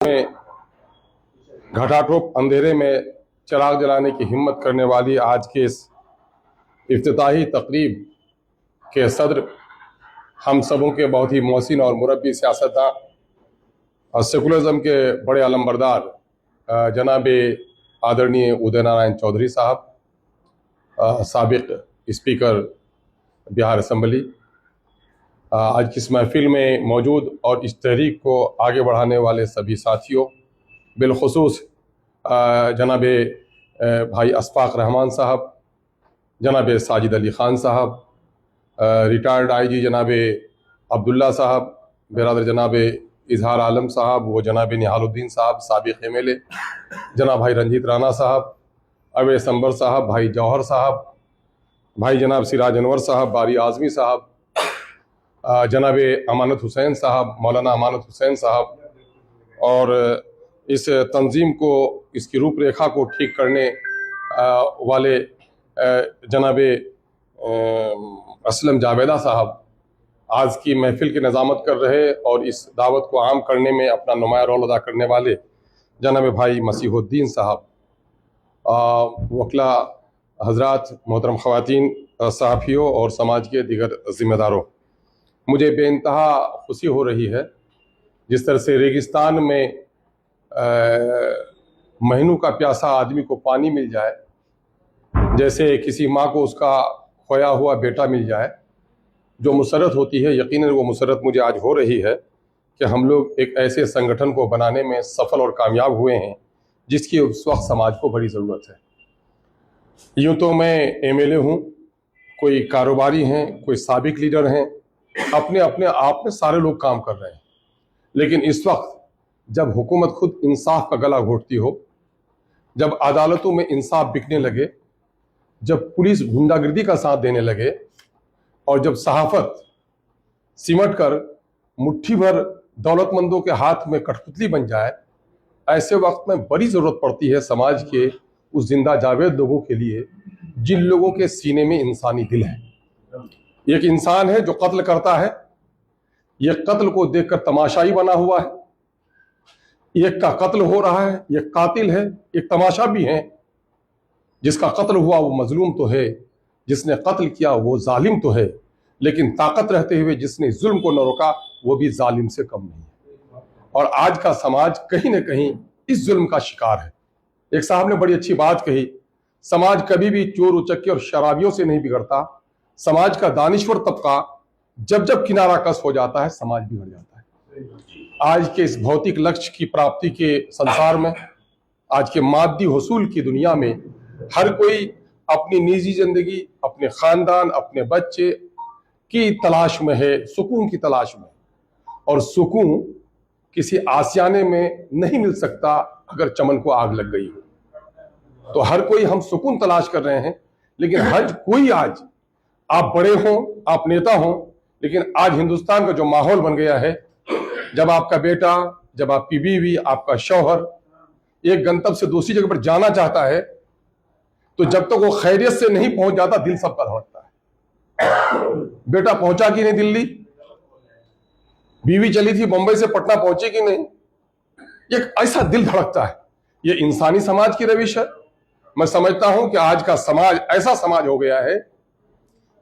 में घटाटोप अंधेरे में चिराग जलाने की हिम्मत करने वाली आज के इस इफ्तिताही तकरीब के सदर हम सबों के बहुत ही मोहसिन और मुरब्बी सियासतदान और सेकुलरिज्म के बड़े अलमबरदार जनाब आदरणीय उदय नारायण चौधरी साहब, साबिक स्पीकर बिहार असम्बली, आज की इस महफिल में मौजूद और इस तहरीक को आगे बढ़ाने वाले सभी साथियों, बिलखुसूस जनाब भाई अशफाक रहमान साहब, जनाब साजिद अली ख़ान साहब, रिटायर्ड आईजी जनाब अब्दुल्ला साहब, बिरादर जनाब इजहार आलम साहब, वो जनाब निहालुद्दीन साहब साबिक MLA, जनाब भाई रंजीत राणा साहब, अवैस अंबर साहब, भाई जौहर साहब, भाई जनाब सिराज अनवर साहब, बारी आज़मी साहब, जनाब अमानत हुसैन साहब, मौलाना अमानत हुसैन साहब, और इस तंजीम को, इसकी रूपरेखा को ठीक करने वाले जनाब असलम जावेदा साहब, आज की महफिल की नज़ामत कर रहे और इस दावत को आम करने में अपना नुमाया रोल अदा करने वाले जनाब भाई मसीहुद्दीन साहब, वकला हजरात, मोहतरम ख़वातीन, सहाफ़ियों और समाज के दीगर ज़िम्मेदारों, मुझे बेइंतहा खुशी हो रही है जिस तरह से रेगिस्तान में महीनों का प्यासा आदमी को पानी मिल जाए, जैसे किसी माँ को उसका खोया हुआ बेटा मिल जाए, जो मुसरत होती है, यकीनन वो मुसरत मुझे आज हो रही है कि हम लोग एक ऐसे संगठन को बनाने में सफल और कामयाब हुए हैं जिसकी उस वक्त समाज को बड़ी ज़रूरत है। यूँ तो मैं MLA हूँ, कोई कारोबारी हैं, कोई साबिक लीडर हैं, अपने अपने आप में सारे लोग काम कर रहे हैं, लेकिन इस वक्त जब हुकूमत खुद इंसाफ का गला घोटती हो, जब अदालतों में इंसाफ बिकने लगे, जब पुलिस गुंडागर्दी का साथ देने लगे और जब सहाफत सिमट कर मुट्ठी भर दौलतमंदों के हाथ में कठपुतली बन जाए, ऐसे वक्त में बड़ी ज़रूरत पड़ती है समाज के उस जिंदा जावेद लोगों के लिए जिन लोगों के सीने में इंसानी दिल है। एक इंसान है जो कत्ल करता है, ये कत्ल को देखकर तमाशाई बना हुआ है, एक का कत्ल हो रहा है, ये कातिल है, एक तमाशा भी है। जिसका कत्ल हुआ वो मजलूम तो है, जिसने कत्ल किया वो जालिम तो है, लेकिन ताकत रहते हुए जिसने जुल्म को न रोका वो भी जालिम से कम नहीं है। और आज का समाज कहीं न कहीं इस जुल्म का शिकार है। एक साहब ने बड़ी अच्छी बात कही, समाज कभी भी चोर उचक्के और शराबियों से नहीं बिगड़ता, समाज का दानिश्वर तबका जब जब किनारा कस हो जाता है समाज बिगड़ जाता है। आज के इस भौतिक लक्ष्य की प्राप्ति के संसार में, आज के मादी हुसूल की दुनिया में हर कोई अपनी निजी जिंदगी, अपने खानदान, अपने बच्चे की तलाश में है, सुकून की तलाश में। और सुकून किसी आसियाने में नहीं मिल सकता अगर चमन को आग लग गई हो। तो हर कोई हम सुकून तलाश कर रहे हैं, लेकिन हर कोई, आज आप बड़े हों, आप नेता हों, लेकिन आज हिंदुस्तान का जो माहौल बन गया है, जब आपका बेटा, जब आपकी बीवी, आपका शौहर एक गंतव्य से दूसरी जगह पर जाना चाहता है, तो जब तक वो खैरियत से नहीं पहुंच जाता दिल सबका धड़कता है। बेटा पहुंचा कि नहीं दिल्ली, बीवी चली थी बंबई से पटना पहुंची कि नहीं, एक ऐसा दिल धड़कता है। ये इंसानी समाज की रविश है। मैं समझता हूं कि आज का समाज ऐसा समाज हो गया है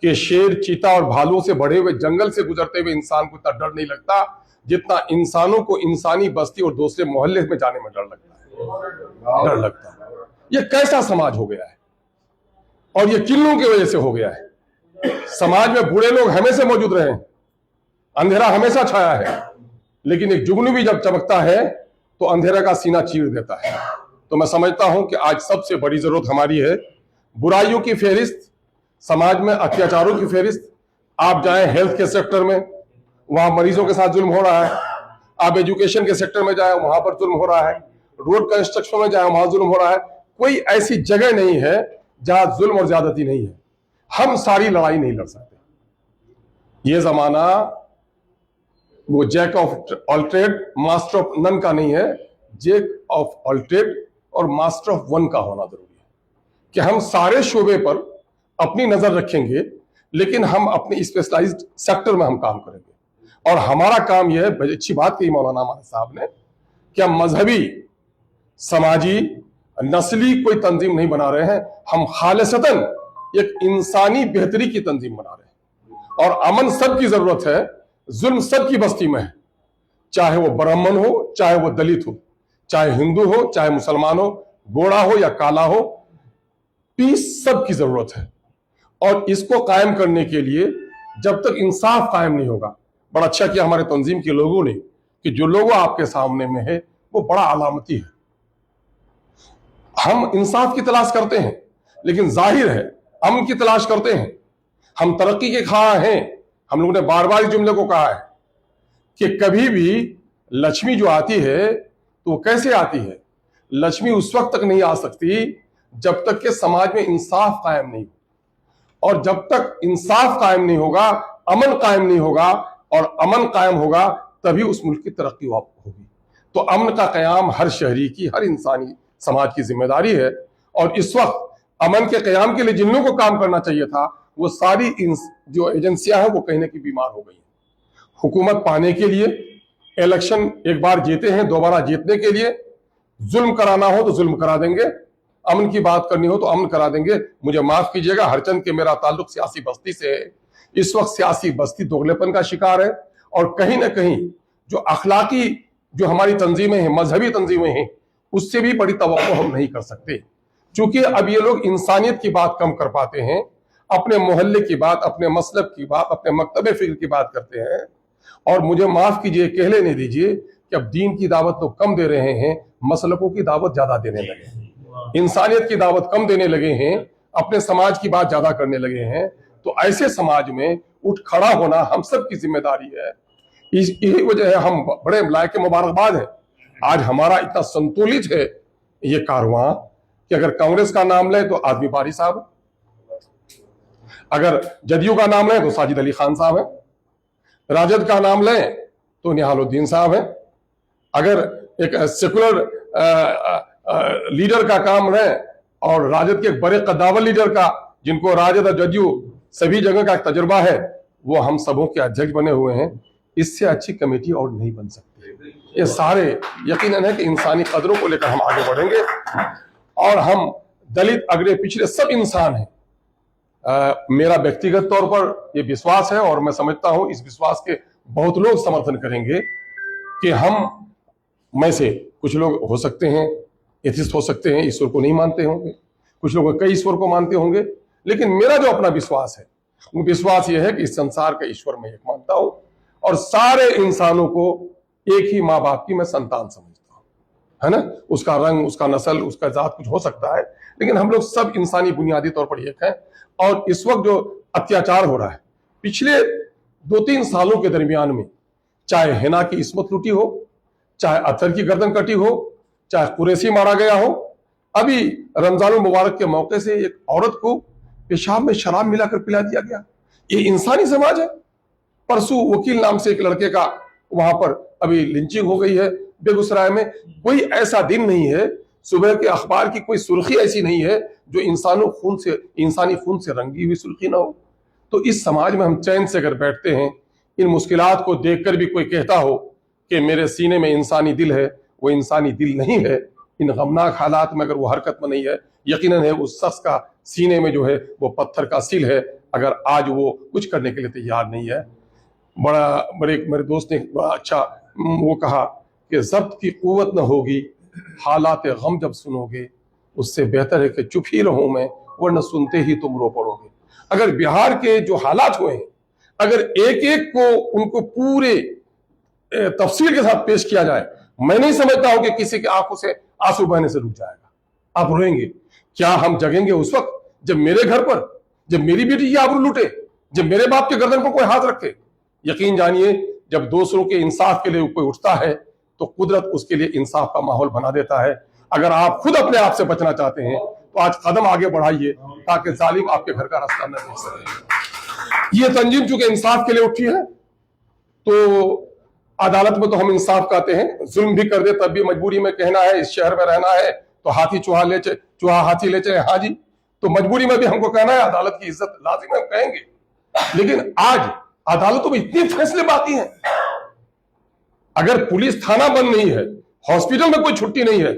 कि शेर, चीता और भालुओं से भरे हुए जंगल से गुजरते हुए इंसान को इतना डर नहीं लगता जितना इंसानों को इंसानी बस्ती और दूसरे मोहल्ले में जाने में डर लगता है। ये कैसा समाज हो गया है, और ये किन लोगों की वजह से हो गया है। समाज में बुरे लोग हमेशा मौजूद रहे हैं, अंधेरा हमेशा छाया है, लेकिन एक जुगनू भी जब चमकता है तो अंधेरा का सीना चीर देता है। तो मैं समझता हूं कि आज सबसे बड़ी जरूरत हमारी है बुराइयों की फेहरिस्त, समाज में अत्याचारों की फेहरिस्त। आप जाएं हेल्थ के सेक्टर में, वहां मरीजों के साथ जुल्म हो रहा है। आप एजुकेशन के सेक्टर में जाएं, वहां पर जुल्म हो रहा है। रोड कंस्ट्रक्शन में जाएं, वहां जुल्म हो रहा है। कोई ऐसी जगह नहीं है जहां जुल्म और ज्यादती नहीं है। हम सारी लड़ाई नहीं लड़ सकते। ये जमाना वो jack of all trade master of none का नहीं है, जैक ऑफ ऑल ट्रेड और मास्टर ऑफ वन का होना जरूरी है कि हम सारे शोबे पर अपनी नजर रखेंगे, लेकिन हम अपने स्पेशलाइज्ड सेक्टर में हम काम करेंगे। और हमारा काम यह है, अच्छी बात कही मौलाना साहब ने, कि हम मजहबी, समाजी, नस्ली कोई तंजीम नहीं बना रहे हैं। हम खालिसतन एक इंसानी बेहतरी की तंजीम बना रहे हैं। और अमन सबकी जरूरत है, जुल्म सबकी बस्ती में है, चाहे वो ब्राह्मण हो, चाहे वो दलित हो, चाहे हिंदू हो, चाहे मुसलमान हो, गोरा हो या काला हो, पीस सबकी जरूरत है। और इसको कायम करने के लिए जब तक इंसाफ कायम नहीं होगा, बड़ा अच्छा किया हमारे तंजीम के लोगों ने कि जो लोगों आपके सामने में है वो बड़ा अलामती है। हम इंसाफ की तलाश करते हैं, लेकिन जाहिर है अमन की तलाश करते हैं। हम तरक्की के ख्वाह हैं। हम लोगों ने बार बार इस जुमले को कहा है कि कभी भी लक्ष्मी जो आती है तो वो कैसे आती है? लक्ष्मी उस वक्त तक नहीं आ सकती जब तक कि समाज में इंसाफ कायम नहीं हो। और जब तक इंसाफ कायम नहीं होगा, अमन कायम नहीं होगा, और अमन कायम होगा तभी उस मुल्क की तरक्की होगी। तो अमन का कयाम हर शहरी की, हर इंसानी समाज की जिम्मेदारी है। और इस वक्त अमन के कयाम के लिए जिन लोगों को काम करना चाहिए था, वो सारी जो एजेंसियां हैं वो कहीं ना कहीं बीमार हो गई। हुकूमत पाने के लिए, इलेक्शन एक बार जीते हैं, दोबारा जीतने के लिए जुल्म कराना हो तो जुल्म करा देंगे, अमन की बात करनी हो तो अमन करा देंगे। मुझे माफ कीजिएगा, हरचंद के मेरा ताल्लुक सियासी बस्ती से है। इस वक्त सियासी बस्ती दोगलेपन का शिकार है, और कहीं ना कहीं जो अखलाकी जो हमारी तंजीमें हैं, मजहबी तंजीमें हैं, उससे भी बड़ी तवक्को हम नहीं कर सकते। क्योंकि अब ये लोग इंसानियत की बात कम कर पाते हैं, अपने मोहल्ले की बात, अपने मसलब की बात, अपने मकतबे फिक्र की बात करते हैं। और मुझे माफ कीजिए, कह लेने दीजिए कि अब दीन की दावत तो कम दे रहे हैं, मसलकों की दावत ज्यादा देने लगे हैं, इंसानियत की दावत कम देने लगे हैं, अपने समाज की बात ज्यादा करने लगे हैं। तो ऐसे समाज में उठ खड़ा होना हम सब की जिम्मेदारी है। यही वजह है हम बड़े लायक मुबारकबाद है आज हमारा इतना संतुलित है ये कारवां कि अगर कांग्रेस का नाम ले तो आदमी पारी साहब, अगर जदयू का नाम ले तो साजिद अली खान साहब है, राजद का नाम ले तो निहालुद्दीन साहब है, अगर एक सेकुलर लीडर का काम है और राजद के एक बड़े कद्दावर लीडर का, जिनको राजद और जदयू सभी जगह का तजुर्बा है, वो हम सबों के अध्यक्ष बने हुए हैं। इससे अच्छी कमेटी और नहीं बन सकती। ये सारे यकीनन है कि इंसानी कदरों को लेकर हम आगे बढ़ेंगे। और हम दलित, अगड़े, पिछड़े सब इंसान हैं। मेरा व्यक्तिगत तौर पर यह विश्वास है, और मैं समझता हूं इस विश्वास के बहुत लोग समर्थन करेंगे कि हम में से कुछ लोग हो सकते हैं एथिस्ट हो सकते हैं, ईश्वर को नहीं मानते होंगे, कुछ लोग कई ईश्वर को मानते होंगे, लेकिन मेरा जो अपना विश्वास है वो विश्वास ये है कि इस संसार का ईश्वर मैं एक मानता हूं, और सारे इंसानों को एक ही माँ बाप की मैं संतान समझता हूं, है ना। उसका रंग, उसका नस्ल, उसका जात कुछ हो सकता है, लेकिन हम लोग सब इंसानी बुनियादी तौर पर एक हैं। और इस वक्त जो अत्याचार हो रहा है पिछले 2-3 सालों के दरमियान में, चाहे हिना की इस्मत लूटी हो, चाहे अतर की गर्दन कटी हो, चाहे कुरैशी मारा गया हो, अभी रमजानुल मुबारक के मौके से एक औरत को पेशाब में शराब मिलाकर पिला दिया गया। ये इंसानी समाज है। परसों वकील नाम से एक लड़के का वहां पर अभी लिंचिंग हो गई है बेगूसराय में। कोई ऐसा दिन नहीं है, सुबह के अखबार की कोई सुर्खी ऐसी नहीं है जो इंसानी खून से रंगी हुई सुर्खी ना हो। तो इस समाज में हम चैन से अगर बैठते हैं, इन मुश्किलात को देखकर भी कोई कहता हो कि मेरे सीने में इंसानी दिल है, वो इंसानी दिल नहीं है। इन गमनाक हालात में अगर वो हरकत में नहीं है, यकीनन है उस शख्स का सीने में जो है वो पत्थर का सिल है, अगर आज वो कुछ करने के लिए तैयार नहीं है। मेरे दोस्त ने बड़ा अच्छा वो कहा कि ज़ब्त की कुव्वत न होगी, हालात गम जब सुनोगे, उससे बेहतर है कि चुप ही रहूं मैं, वरना सुनते ही तुम रो पड़ोगे। अगर बिहार के जो हालात हुए हैं, अगर एक एक को उनको पूरे तफसील के साथ पेश किया जाए, मैं नहीं समझता हूं कि किसी की आंखों से आंसू बहने से रुक जाएगा। आप रोएंगे। क्या हम जगेंगे उस वक्त जब मेरे घर पर, जब मेरी बेटी की आबरू लूटे, जब मेरे बाप के गर्दन पर कोई हाथ रखे? यकीन जानिए, जब दूसरों के इंसाफ के लिए कोई उठता है तो कुदरत उसके लिए इंसाफ का माहौल बना देता है। अगर आप खुद अपने आप से बचना चाहते हैं तो आज कदम आगे बढ़ाइए ताकि जालिम आपके घर का रास्ता न देख सके। ये तंजीम चूंकि इंसाफ के लिए उठी है, तो अदालत में तो हम इंसाफ कहते हैं, जुल्म भी कर दे तब भी मजबूरी में कहना है इस शहर में रहना है, तो हाथी चूहा हाथी ले चले, हाँ जी, तो मजबूरी में भी हमको कहना है अदालत की इज्जत लाजिम है, हम कहेंगे। लेकिन आज अदालतों में इतने फैसले बाकी हैं। अगर पुलिस थाना बंद नहीं है, हॉस्पिटल में कोई छुट्टी नहीं है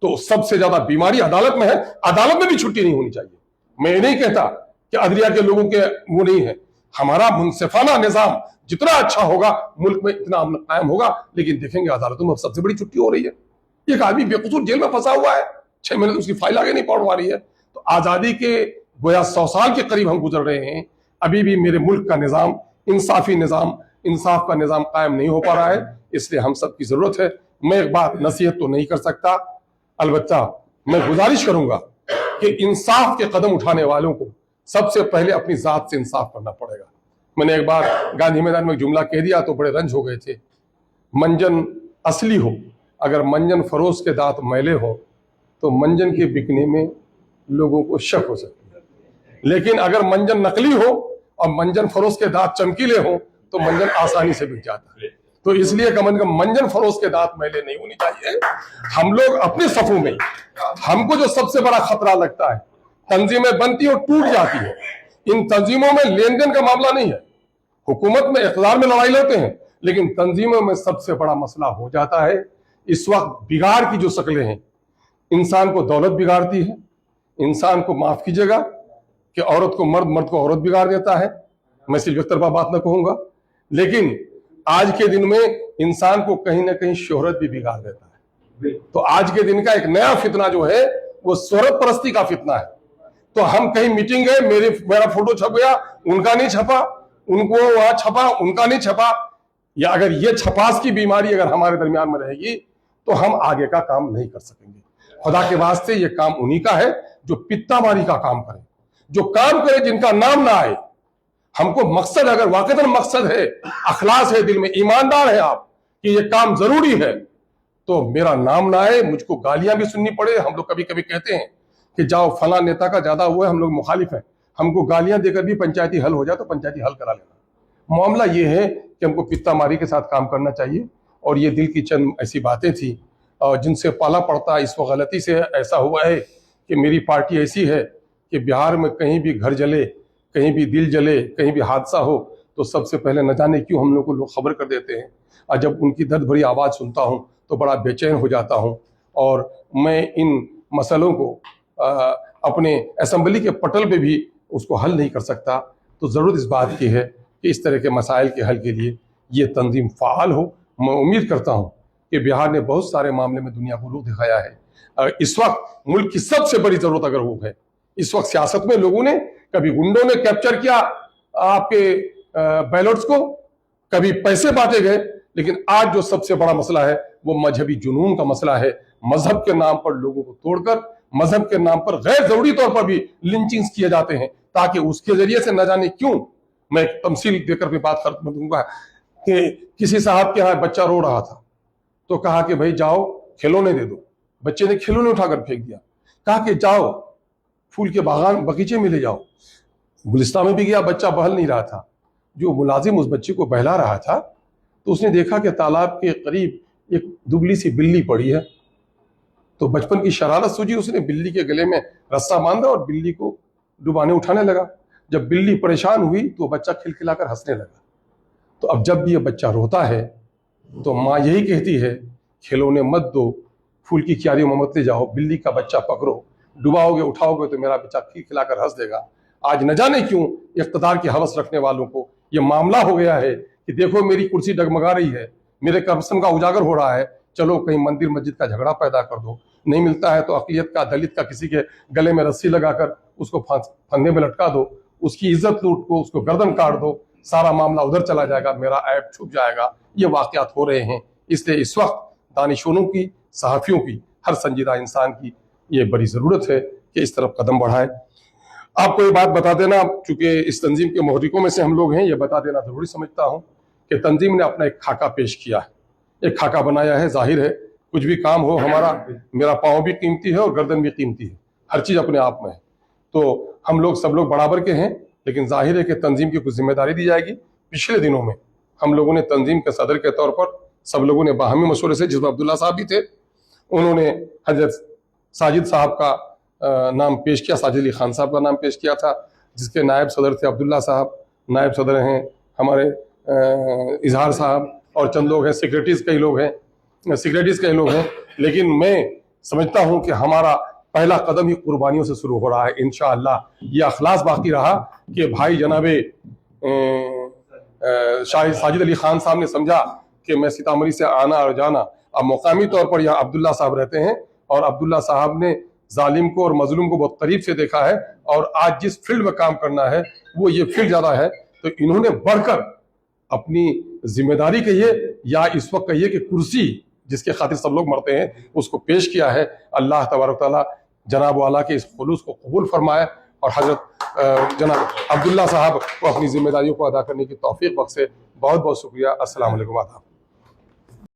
तो सबसे ज्यादा बीमारी अदालत में है, अदालत में भी छुट्टी नहीं होनी चाहिए। मैं ये नहीं कहता कि अदलिया के लोगों के वो नहीं है, हमारा मुंसिफाना निजाम जितना अच्छा होगा मुल्क में इतना अमन कायम होगा, लेकिन देखेंगे अदालतों में सबसे बड़ी छुट्टी हो रही है। एक आदमी बेकसूर जेल में फंसा हुआ है, 6 महीने उसकी फाइल आगे नहीं पढ़वा रही है। तो आजादी के गोया 100 साल के करीब हम गुजर रहे हैं, अभी भी मेरे मुल्क का निजाम, इंसाफी निजाम, इंसाफ का निजाम कायम नहीं हो पा रहा है। इसलिए हम सब की जरूरत है। मैं एक बात नसीहत तो नहीं कर सकता, अलबत्ता मैं गुजारिश करूंगा कि इंसाफ के कदम उठाने वालों को सबसे पहले अपनी जात से इंसाफ करना पड़ेगा। मैंने एक बार गांधी मैदान में एक जुमला कह दिया तो बड़े रंज हो गए थे। मंजन असली हो, अगर मंजन फरोश के दांत मैले हो तो मंजन के बिकने में लोगों को शक हो सकती है, लेकिन अगर मंजन नकली हो और मंजन फरोश के दांत चमकीले हो तो मंजन आसानी से बिक जाता है। तो इसलिए कम से कम मंजन फरोश के दांत मैले नहीं होनी चाहिए। हम लोग अपने सफों में, हमको जो सबसे बड़ा खतरा लगता है, तंजीमें बनती और टूट जाती है। इन तंजीमों में लेन देन का मामला नहीं है, हुकूमत में इक़्तिदार में लड़ाई लड़ते हैं, लेकिन तंजीमों में सबसे बड़ा मसला हो जाता है इस वक्त बिगाड़ की जो शक्लें हैं। इंसान को दौलत बिगाड़ती है, इंसान को माफ कीजिएगा कि औरत को मर्द, मर्द को औरत बिगाड़ देता है। मैं सिर्फ एक तरफा बात ना कहूंगा, लेकिन आज के दिन में इंसान को कहीं ना कहीं शोहरत भी बिगाड़ देता है। तो आज के दिन का एक नया फितना जो है वो शोहरत परस्ती का फितना है। तो हम कहीं मीटिंग गए, मेरा फोटो छप गया, उनका नहीं छपा, उनको वहां छपा, उनका नहीं छपा। या अगर ये छपास की बीमारी अगर हमारे दरमियान में रहेगी तो हम आगे का काम नहीं कर सकेंगे। खुदा के वास्ते ये काम उन्हीं का है जो पित्तामारी का काम करे, जो काम करे जिनका नाम ना आए। हमको मकसद, अगर वाकईतन मकसद है, अखलास है, दिल में ईमानदार है आप कि ये काम जरूरी है, तो मेरा नाम ना आए, मुझको गालियां भी सुननी पड़े। हम लोग कभी कभी कहते हैं कि जाओ फला नेता का ज्यादा हुआ है, हम लोग मुखालिफ हैं, हमको गालियां देकर भी पंचायती हल हो जाए तो पंचायती हल करा लेना। मामला ये है कि हमको पित्तामारी के साथ काम करना चाहिए। और ये दिल की चंद ऐसी बातें थी जिनसे पाला पड़ता। इस वक्त गलती से ऐसा हुआ है कि मेरी पार्टी ऐसी है कि बिहार में कहीं भी घर जले, कहीं भी दिल जले, कहीं भी हादसा हो तो सबसे पहले न जाने क्यों हम लोग को लोग खबर कर देते हैं। और जब उनकी दर्द भरी आवाज़ सुनता हूँ तो बड़ा बेचैन हो जाता हूँ। और मैं इन मसलों को अपने असेंबली के पटल पे भी उसको हल नहीं कर सकता। तो ज़रूरत इस बात की है कि इस तरह के मसाइल के हल के लिए ये तंजीम फ़ाल हो। मैं उम्मीद करता हूँ कि बिहार ने बहुत सारे मामले में दुनिया को रुख दिखाया है। इस वक्त मुल्क की सबसे बड़ी ज़रूरत अगर वो है, इस वक्त सियासत में लोगों ने, कभी गुंडों ने कैप्चर किया आपके बैलेट्स को, कभी पैसे बांटे गए, लेकिन आज जो सबसे बड़ा मसला है वो मजहबी जुनून का मसला है। मजहब के नाम पर लोगों को तोड़कर, मजहब के नाम पर गैर जरूरी तौर पर भी लिंचिंग्स किए जाते हैं, ताकि उसके जरिए से न जाने क्यों। मैं एक तमसील देकर भी बात कर दूंगा कि किसी साहब के यहाँ बच्चा रो रहा था तो कहा कि भाई जाओ खिलौने दे दो। बच्चे ने खिलौने उठाकर फेंक दिया। कहा कि जाओ फूल के बागान बगीचे में ले जाओ। गुलिस्तान में भी गया, बच्चा बहल नहीं रहा था। जो मुलाजिम उस बच्चे को बहला रहा था तो उसने देखा कि तालाब के करीब एक दुबली सी बिल्ली पड़ी है। तो बचपन की शरारत सूझी, उसने बिल्ली के गले में रस्सा बांधा और बिल्ली को डुबाने उठाने लगा। जब बिल्ली परेशान हुई तो बच्चा खिलखिलाकर हंसने लगा। तो अब जब भी ये बच्चा रोता है तो माँ यही कहती है, खिलौने मत दो, फूल की क्यारियों में मत ले जाओ, बिल्ली का बच्चा पकड़ो, डुबाओगे उठाओगे तो मेरा बच्चा खिलखिलाकर हंस देगा। आज न जाने क्यों इख्तिदार की हवस रखने वालों को ये मामला हो गया है कि देखो मेरी कुर्सी डगमगा रही है, मेरे करप्शन का उजागर हो रहा है, चलो कहीं मंदिर मस्जिद का झगड़ा पैदा कर दो। नहीं मिलता है तो अक़लियत का, दलित का किसी के गले में रस्सी लगाकर उसको फंदे में लटका दो, उसकी इज्जत लूट को, उसको गर्दन काट दो, सारा मामला उधर चला जाएगा, मेरा ऐब छुप जाएगा। ये वाक़यात हो रहे हैं। इसलिए इस वक्त दानिशों की, सहाफ़ियों की, हर संजीदा इंसान की ये बड़ी ज़रूरत है कि इस तरफ कदम बढ़ाए। आपको ये बात बता देना, चूंकि इस तंजीम के मोहरिकों में से हम लोग हैं, ये बता देना ज़रूरी समझता हूँ कि तंजीम ने अपना एक खाका पेश किया है, एक खाका बनाया है। जाहिर है कुछ भी काम हो हमारा, मेरा पाँव भी कीमती है और गर्दन भी कीमती है, हर चीज़ अपने आप में है। तो हम लोग सब लोग बराबर के हैं, लेकिन जाहिर है कि तंजीम की कुछ जिम्मेदारी दी जाएगी। पिछले दिनों में हम लोगों ने तंजीम के सदर के तौर पर सब लोगों ने बाहमी मशवरे से, जिसमें अब्दुल्ला साहब भी थे, उन्होंने हजरत साजिद साहब का नाम पेश किया, साजिद अली खान साहब का नाम पेश किया था, जिसके नायब सदर थे अब्दुल्ला साहब, नायब सदर हैं हमारे इजहार साहब और चंद लोग हैं, सेक्रेटरीज कई लोग हैं। सिक्योरिटीज के लोग हैं, लेकिन मैं समझता हूं कि हमारा पहला कदम ही कुर्बानियों से शुरू हो रहा है। इंशाअल्लाह ये अखलास बाकी रहा कि भाई जनाबे शाहिद साजिद अली खान साहब ने समझा कि मैं सीतामढ़ी से आना और जाना, अब मुकामी तौर पर यहाँ अब्दुल्ला साहब रहते हैं और अब्दुल्ला साहब ने जालिम को और मजलूम को बहुत करीब से देखा है और आज जिस फील्ड में काम करना है वो ये फील्ड ज्यादा है, तो इन्होंने बढ़कर अपनी जिम्मेदारी कहिए या इस वक्त कहिए कि कुर्सी जिसके खातिर सब लोग मरते हैं उसको पेश किया है। अल्लाह तबारक तआला जनाब वाला के इस खुलूस को कबूल फरमाए और हजरत जनाब अब्दुल्ला साहब को अपनी जिम्मेदारियों को अदा करने की तौफीक बख्शे। बहुत बहुत शुक्रिया। अस्सलाम वालेकुम।